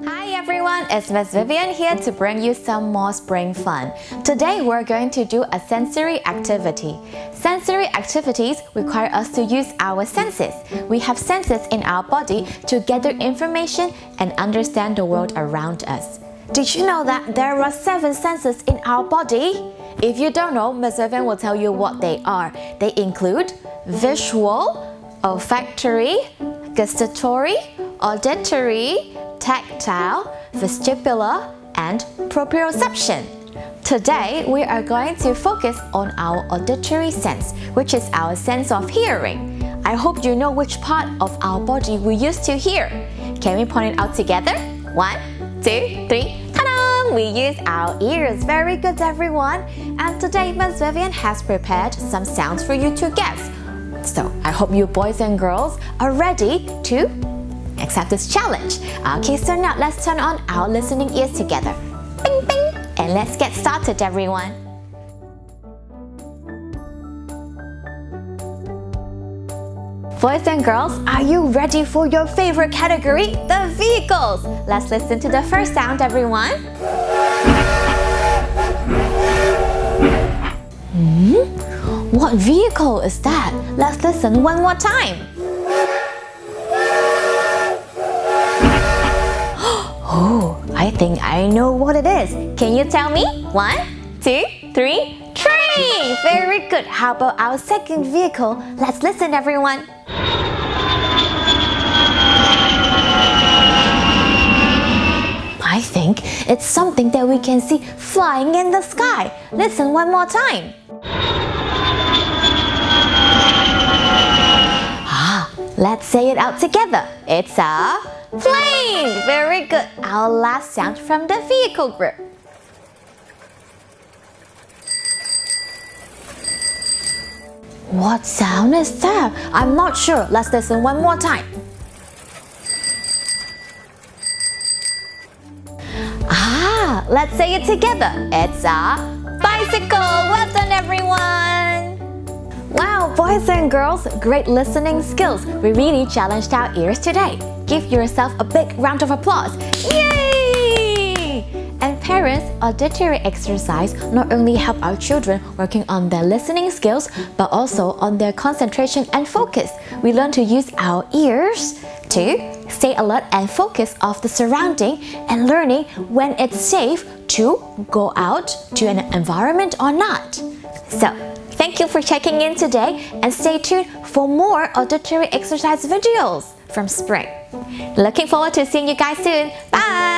Hi everyone, it's Miss Vivian here to bring you some more spring fun. Today we're going to do a sensory activity. Sensory activities require us to use our senses. We have senses in our body to gather information and understand the world around us. Did you know that there are 7 senses in our body? If you don't know, Miss Vivian will tell you what they are. They include visual, olfactory, gustatory, auditory, tactile, vestibular, and proprioception. Today, we are going to focus on our auditory sense, which is our sense of hearing. I hope you know which part of our body we use to hear. Can we point it out together? 1, 2, 3, ta-da! We use our ears. Very good, everyone. And today, Ms. Vivian has prepared some sounds for you to guess. So, I hope you boys and girls are ready to accept this challenge. Okay, so now let's turn on our listening ears together. Bing, bing! And let's get started, everyone. Boys and girls, are you ready for your favorite category, the vehicles? Let's listen to the first sound, everyone. What vehicle is that? Let's listen one more time. Oh, I think I know what it is. Can you tell me? 1, 2, 3, train! Very good. How about our second vehicle? Let's listen, everyone. I think it's something that we can see flying in the sky. Listen one more time. Let's say it out together. It's a plane! Very good. Our last sound from the vehicle group. What sound is that? I'm not sure. Let's listen one more time. Let's say it together. It's a bicycle. Well done, everyone. Wow, boys and girls, great listening skills. We really challenged our ears today. Give yourself a big round of applause. Yay! And parents, auditory exercise not only help our children working on their listening skills, but also on their concentration and focus. We learn to use our ears to stay alert and focus of the surrounding and learning when it's safe to go out to an environment or not. So, thank you for checking in today and stay tuned for more auditory exercise videos from Spring. Looking forward to seeing you guys soon. Bye!